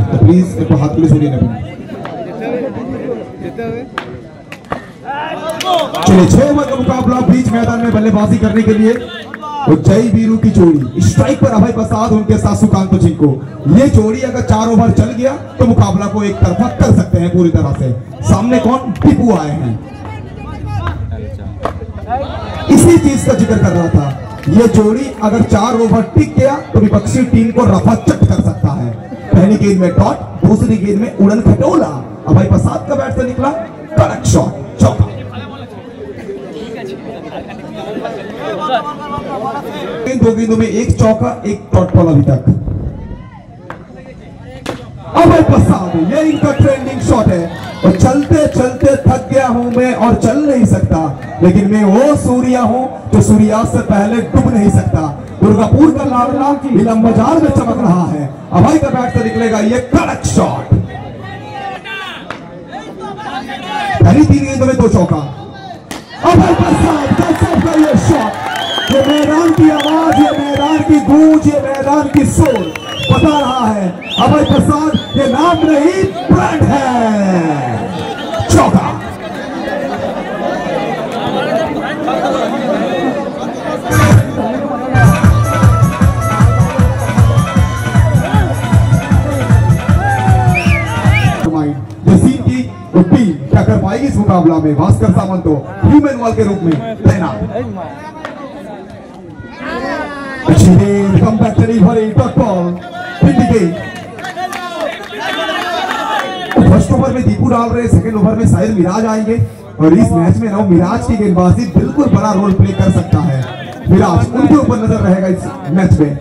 तो प्लीज एक हाथ पुलिस होगी नबी। चलिए 6 ओवर का मुकाबला बीच मैदान में बल्लेबाजी करने के लिए जय वीरू की जोड़ी, स्ट्राइक पर अभय प्रसाद उनके साथ सुकांत जिनको। ये जोड़ी अगर 4 ओवर चल गया तो मुकाबला को एक तरफा कर सकते हैं पूरी तरह से। सामने कौन टीपू आए हैं, इसी चीज का जिक्र कर रहा था। ये जोड़ी अगर 4 ओवर टिक गया तो विपक्षी टीम को रफाचट कर सकता है। पहली गेंद में डॉट, दूसरी गेंद में उड़न खटोला। अभय प्रसाद का बैट से निकला कड़क शॉट, चौका। इन 2 गेंदों में 1 चौका 1 डॉट बॉल अभी तक। अभय प्रसाद, ये इनका ट्रेंडिंग शॉट है। और चलते चलते थक गया हूं मैं और चल नहीं सकता, लेकिन मैं वो सूर्या हूं जो सूर्यास्त से पहले डूब नहीं सकता। दुर्गापुर का लाडला इलम बाजार में चमक रहा है। अभय का बैट से निकलेगा ये कड़क शॉट। पहली 3 गेंदों में 2 चौका। अभय प्रसाद का ये शॉट, ये मैदान की आवाज, ये मैदान की गूंज, ये मैदान की सोल बता रहा है अभय प्रसाद ये नाम नहीं ब्रांड है। चौका। जसीम की टीम क्या कर पाएगी इस मुकाबला में। भास्कर सामंत तो ह्यूमन वॉल के रूप में तैनात। फर्स्ट ओवर में दीपू डाल रहे, सेकंड ओवर में शायद मिराज आएंगे और इस मैच में ना मिराज की गेंदबाजी बिल्कुल बड़ा रोल प्ले कर सकता है। मिराज उनके ऊपर नजर रहेगा इस मैच में।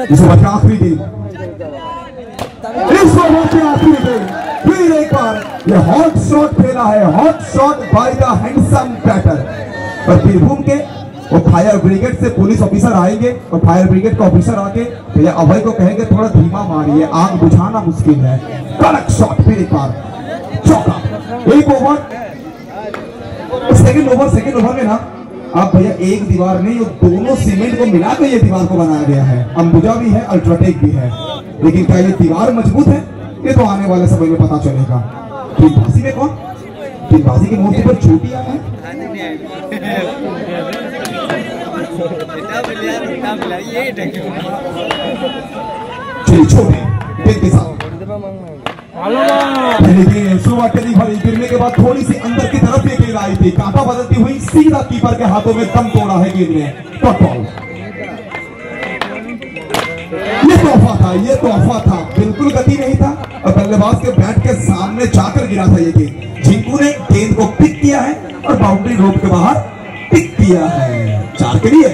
इस ओवर का आखिरी गेंद, इस ओवर के आखिरी गेंद फिर एक बार ये हॉट शॉट खेला है। Hot shot by the handsome batter. और बीरभूम के वो फायर ब्रिगेड से पुलिस ऑफिसर आएंगे और फायर ब्रिगेड का ऑफिसर आके भैया अभय को कहेंगे थोड़ा धीमा मारिए, आग बुझाना मुश्किल है। कड़क शॉट फिर एक बार, चौका। 1 ओवर, सेकंड ओवर में ना आप भैया एक दीवार नहीं, ये दोनों सीमेंट को मिलाकर ये दीवार को बनाया गया है। अंबुजा भी है, अल्ट्राटेक भी है, लेकिन क्या ये दीवार मजबूत है ये तो आने वाले समय में पता चलेगा। गेंदबाजी में कौन, गेंदबाजी की मूर्ति पर चोटियां हैं। छोटे के साथ गिरने के बाद थोड़ी सी अंदर की तरफ ये गेंद आई थी, कांटा बदलती हुई सीधा कीपर के हाथों में दम तोड़ा है गेंद ने। Dot ball. ये तोहफा था, बिल्कुल गति नहीं था और बल्लेबाज के बैट के सामने जाकर गिरा था ये गेंद। जिंकू ने गेंद को पिक किया है और बाउंड्री रोड के बाहर पिक किया है। 4 के लिए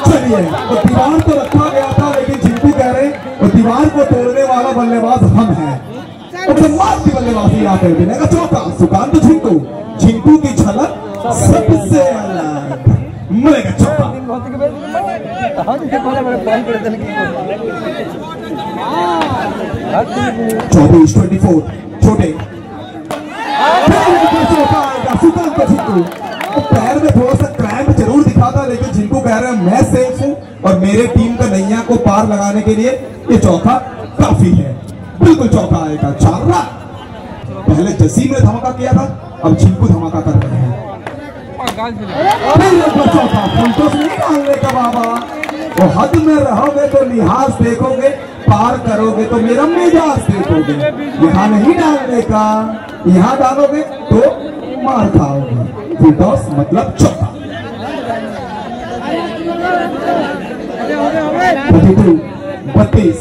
चलिए, तो दीवार तो रखा गया था, लेकिन जिंकू कह रहे और दीवार को तोड़ने वाला बल्लेबाज हम हैं। की बल्लेबाजी आते हुए मिलेगा चौका। सुकांत जिंकू की झलक सबसे अलग मिलेगा चौका। 24 छोटे सुकांत जिंकू पैर में थोड़ा सा क्रैम्प जरूर दिखा था, लेकिन जिनको कह रहे हैं मैं सेफ हूं और मेरे टीम का नैया को पार लगाने के लिए ये चौका काफी है। बिल्कुल चौका आएगा। 4 रन। पहले जसीम ने धमाका किया था, अब जिनको धमाका कर रहे हैं। चौका फुलटोस नहीं डालने का बाबा, वो हद में रहोगे तो लिहाज देखोगे, पार करोगे तो मेरा मिजाज देखोगे। यहाँ नहीं डालने का, यहाँ डालोगे तो मार खाओगे। फुलटॉस मतलब चौका। 32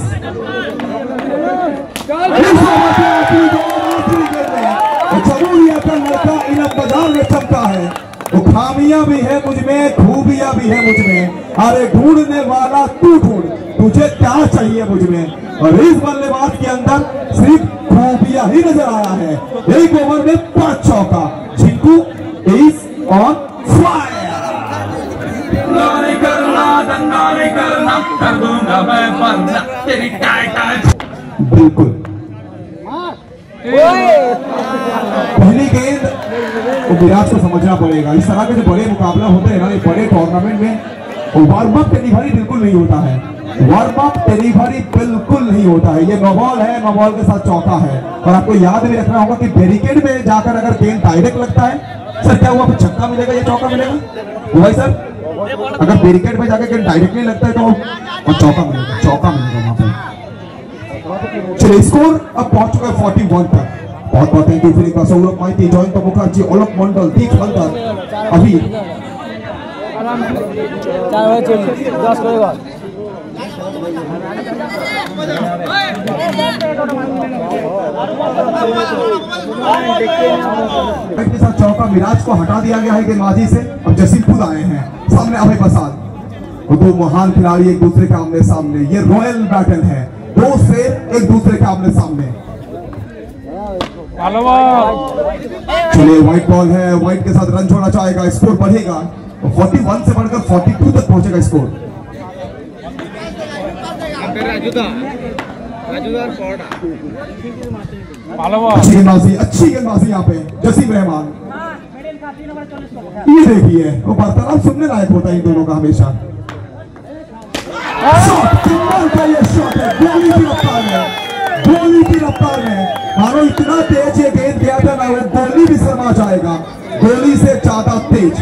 का लड़का इलम बाजार में चमका है। वो खामियां भी है मुझ में, खूबियां भी है मुझ में। अरे ढूंढने वाला तू ढूंढ, तुझे क्या चाहिए मुझ में। और इस बल्लेबाज के अंदर सिर्फ खूबियां ही नजर आया है। 1 ओवर में 5 चौका। जिंकू इज ऑन फायर। करना कर दूंगा मैं वरना तेरी टाइटल। बिल्कुल पहली गेंद वो विराट को समझना पड़ेगा। इस तरह के जो बड़े मुकाबला होते हैं ना, ये बड़े टूर्नामेंट में वार्म अप डिलीवरी बिल्कुल नहीं होता है, वार्म अप डिलीवरी बिल्कुल नहीं होता है। ये नो बॉल है, नो बॉल के साथ चौका है। और आपको याद भी रखना होगा कि बैरिकेड में जाकर अगर गेंद डायरेक्ट लगता है, सर क्या हुआ, छक्का मिलेगा या चौका मिलेगा भाई सर? अगर बैरिकेड में जाकर गेंद डायरेक्टली लगता है तो चौका मिलेगा, चौका मिलेगा वहां पे। चलिए स्कोर अब पहुंच चुका है 41 तक। बहुत बहुत थैंक यू फिर सौरभ माइती, जयंत मुखर्जी, ओलक मंडल, दीप हल्दर, अभी के साथ चौका मिराज को हटा दिया गया है गेंदबाजी से। अब जसीम खुद आए हैं सामने, अभय प्रसाद, दो महान खिलाड़ी एक दूसरे के आमने सामने। ये रॉयल बैटल है, दो शेर एक दूसरे के आमने सामने। चलिए व्हाइट बॉल है, व्हाइट के साथ रन छोड़ा जाएगा, स्कोर बढ़ेगा 41 से बढ़कर 42 तक पहुंचेगा स्कोर। अच्छी गेंदबाजी यहाँ पे जसीम रहमान। ये देखिए वो वार्तालाप सुनने लायक होता है इन दोनों का हमेशा। शॉट का ये शॉट है, गोली की रफ्तार है, गोली की रफ्तार है। मानो इतना तेज ये गेंद गया था ना, वो गोली भी शर्मा जाएगा, गोली से ज्यादा तेज।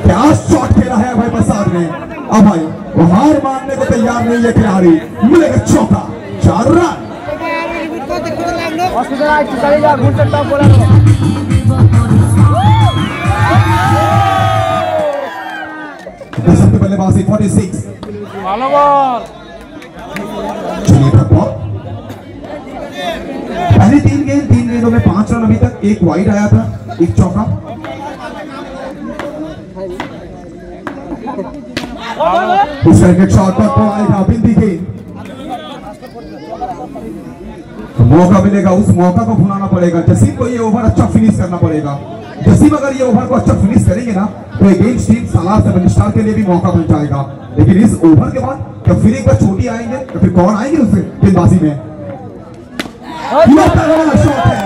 क्या शॉट खेला है अभय प्रसाद ने। अब भाई वो हार मानने को तैयार नहीं है खिलाड़ी, मिलेगा चौका, 4 रन। सबसे बल्लेबाजी 46। चलिए पहली 3 गेंदों में 5 रन अभी तक, एक वाइड आया था, एक चौका। उस क्रिकेट शॉट पर तो आएगा बिंदी गेंद, तो मौका मिलेगा, उस मौका को भुलाना पड़ेगा। जसीम को ये ओवर अच्छा फिनिश करना पड़ेगा। जसीम अगर ये ओवर को अच्छा फिनिश करेंगे ना तो अगेंस्ट टीम सालार सेवन स्टार के लिए भी मौका मिल जाएगा। लेकिन इस ओवर के बाद क्या फिर एक बार छोटी आएंगे या फिर कौन आएंगे उससे गेंदबाजी में। शॉट है,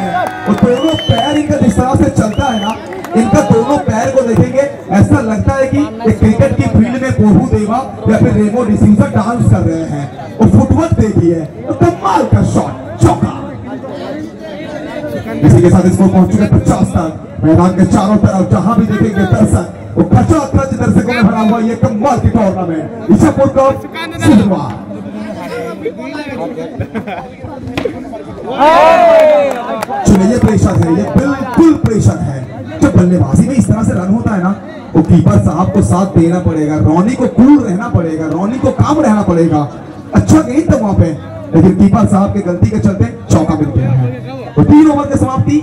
और दोनों पैर इनका जिस तरह से चलता है ना, इनका दोनों पैर को देखेंगे ऐसा लगता है कि एक क्रिकेट की फील्ड में प्रभु देवा या फिर रेमो डिसूजा डांस कर रहे हैं। और फुटवर्क देखिए, तो कमाल का शॉट, चौका। इसी के साथ इसको पहुंच चुके 50 तक। मैदान के चारों तरफ जहां भी देखेंगे दर्शक, वो खचाखच दर्शकों में भरा हुआ ये कमाल की टूर्नामेंट ईशापुर कप शुरुआत। चलिए ये प्रेशर है, ये बिल्कुल प्रेशर है। जब बल्लेबाजी में इस तरह से रन होता है ना, वो कीपर साहब को साथ देना पड़ेगा, रॉनी को कूल रहना पड़ेगा, रॉनी को काम रहना पड़ेगा। अच्छा गेंद था वहां पे, लेकिन कीपर साहब के गलती के चलते चौका मिल गया है। तो 3 ओवर की समाप्ति।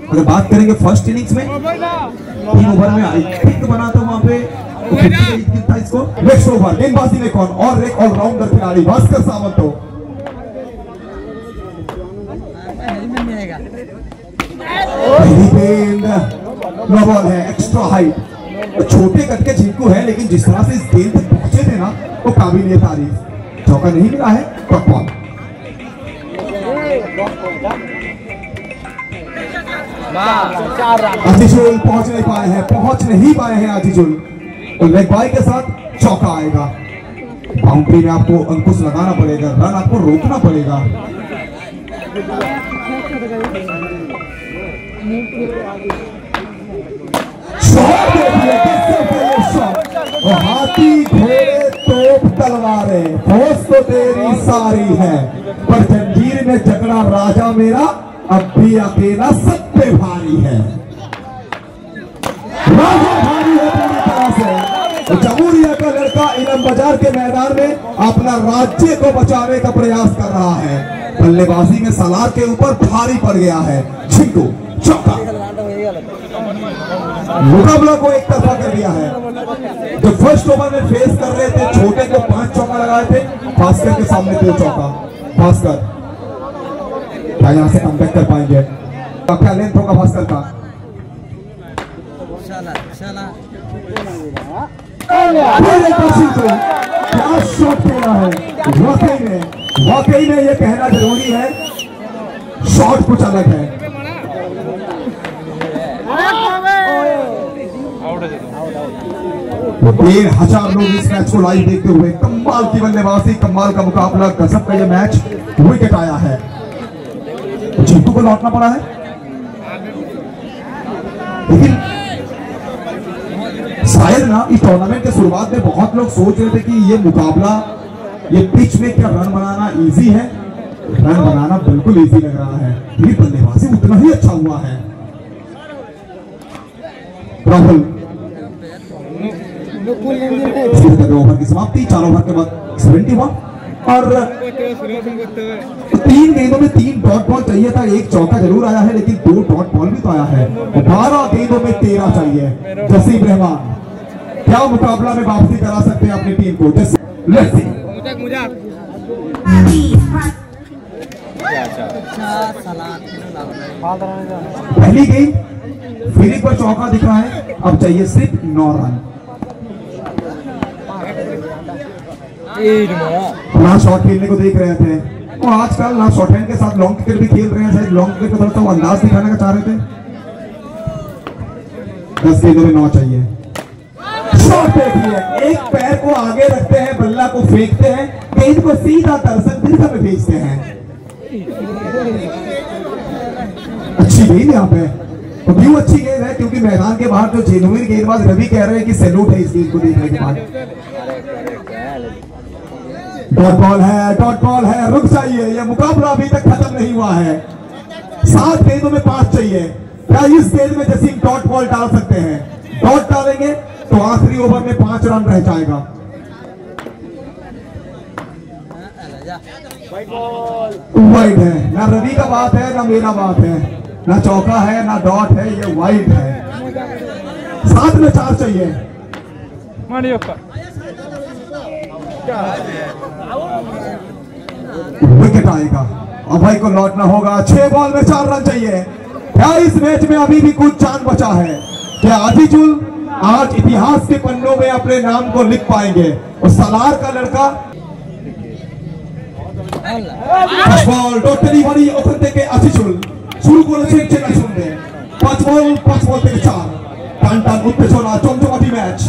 अगर बात करेंगे फर्स्ट इनिंग्स में 3 ओवर में आई थिंक बना था वहां पे, तो कितना इसको नेक्स्ट ओवर गेंदबाजी में कौन और एक ऑलराउंडर खिलाड़ी भास्कर सावंत हो। पहली गेंद नो बॉल है, एक्स्ट्रा हाइट, छोटे कद के झिंकू है, लेकिन जिस तरह से इस गेंद तक पहुंचे थे ना वो काबिल तारीफ। चौका नहीं मिला है, क्रॉस बॉल। आजीजुल पहुंच नहीं पाए हैं आजीजुल, तो लेग बाई के साथ चौका आएगा। बाउंड्री में आपको अंकुश लगाना पड़ेगा, रन आपको रोकना पड़ेगा। हाथी घोड़े तोप तलवारें फौज तो तेरी सारी है, पर जंजीर में जकड़ा राजा मेरा अब भी अकेला सब पे भारी है। राजा भारी है पूरी तरह से। जमहूरिया का लड़का इलम बाजार के मैदान में अपना राज्य को बचाने का प्रयास कर रहा है। बल्लेबाजी में सलार के ऊपर भारी पड़ गया है, झिंकू चौका। मुकाबला को एक तरफा कर दिया है। जो फर्स्ट ओवर में फेस कर रहे थे, छोटे को 5 चौका लगाए थे, भास्कर के सामने 2 चौका। भास्कर क्या यहाँ से कमबैक कर पाएंगे? क्या लेंथ होगा भास्कर का? क्या शॉट खेला है, वाकई में ये कहना जरूरी है, शॉट कुछ अलग है। 1,000 लोग इस मैच को लाइव देखते हुए, कमाल की बल्लेबाजी, कमाल का मुकाबला, गजब का ये मैच। विकेट आया है, जीतू को लौटना पड़ा है, लेकिन शायद ना इस टूर्नामेंट के शुरुआत में बहुत लोग सोच रहे थे कि ये मुकाबला, ये पिच में क्या रन बनाना इजी है। रन बनाना बिल्कुल इजी लग रहा है, ये बल्लेबाजी उतना ही अच्छा हुआ है। राहुल ओवर की समाप्ति, 4 ओवर के बाद 71 और 3 गेंदों में 3 डॉट बॉल चाहिए था। एक चौका जरूर आया है, लेकिन 2 डॉट बॉल भी तो आया है। 12 गेंदों में 13 चाहिए। जसीम रहमान क्या मुकाबला में वापसी करा सकते हैं अपनी टीम को? पहली गेंद फील्डिंग पर चौका दिख रहा है, अब चाहिए सिर्फ 9 रन। ना शॉट खेलने को देख रहे थे वो, आजकल ना शॉर्ट हैंड के साथ लॉन्ग क्रिकेट भी खेल रहे हैं। शायद लॉन्ग क्रिकेट को थोड़ा सा अंदाज दिखाने का चाह रहे थे। 10 गेंदों में 9 चाहिए। शॉट देखिए, एक पैर को आगे रखते हैं, बल्ला को फेंकते हैं, गेंद को सीधा दर्शक दिशा में भेजते हैं। अच्छी गेंद यहाँ पे। तो क्यों अच्छी गेंद है? क्योंकि मैदान के बाहर जो जेनुइन गेंदबाज रवि कह रहे हैं कि सैल्यूट है इस गेंद को देखने के बाद। डॉट बॉल है, डॉट बॉल है, रुक जाइए, यह मुकाबला अभी तक खत्म नहीं हुआ है। 7 गेंदों में 5 चाहिए। क्या इस गेंद में जसीम डॉट बॉल डाल सकते हैं? डॉट डालेंगे तो आखिरी ओवर में 5 रन रह जाएगा। वाइड है, ना रवि का बात है ना मेरा बात है, ना चौका है ना डॉट है, ये वाइड है। 7 में 4 चाहिए। विकेट आएगा, अभय को लौटना होगा। 6 बॉल में 4 रन चाहिए। क्या इस मैच में अभी भी कुछ जान बचा है? क्या आदिजुल आज इतिहास के पन्नों में अपने नाम को लिख पाएंगे? और सालार का लड़का बॉल डॉक्टरी वाली ओखन থেকে আতিজুল শুরু করেছে চেনা শুনবে। 5 বল থেকে 4 টান টান উত্তেজনা, চমচমাটি ম্যাচ।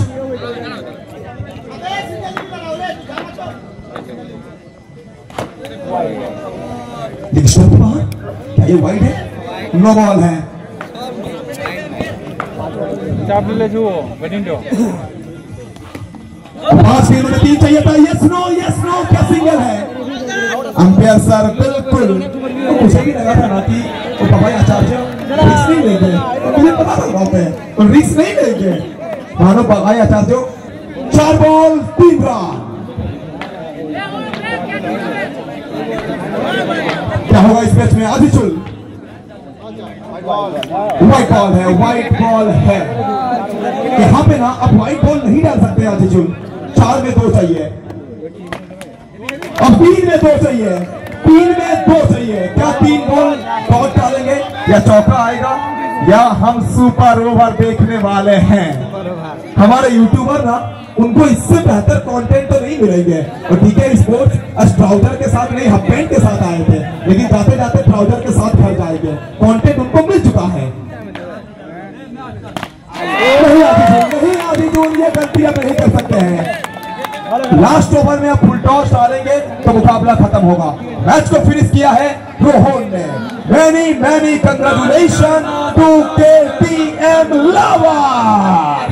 लेकिन शॉट बाहर, क्या ये वाइड है? नो बॉल है। 5 गेंदों में 3 चाहिए था। यस नो, क्या सिंगल है? अंपायर सर बिल्कुल, मुझे भी लगा था ना कि वो बाबा आचार्य रिस्क नहीं लेंगे, मुझे पता था बात है, तो रिस्क नहीं लेंगे मानो बाबा आचार्य। 4 बॉल 3 रन। क्या होगा इस मैच में? आदिजुल व्हाइट बॉल है, व्हाइट बॉल है। यहाँ पे ना अब व्हाइट बॉल नहीं डाल सकते आदिजुल। 4 में 2 चाहिए, अब 3 में 2 चाहिए, 3 में 2 चाहिए। क्या 3 बॉल डॉट डालेंगे या चौका आएगा या हम सुपर ओवर देखने वाले हैं? हमारे यूट्यूबर ना, उनको इससे बेहतर कंटेंट तो नहीं मिलेंगे। और डीके स्पोर्ट्स ट्राउजर के साथ नहीं, हाफ पैंट के साथ आए थे, लेकिन जाते जाते ट्राउजर के साथ घर जाएंगे। कंटेंट उनको मिल चुका है। नहीं आदिजुल, ये गलती आप नहीं कर सकते हैं। लास्ट ओवर में आप फुल टॉस डालेंगे तो मुकाबला खत्म होगा। मैच को फिनिश किया है रोहन ने। Many congratulation to KTM lover.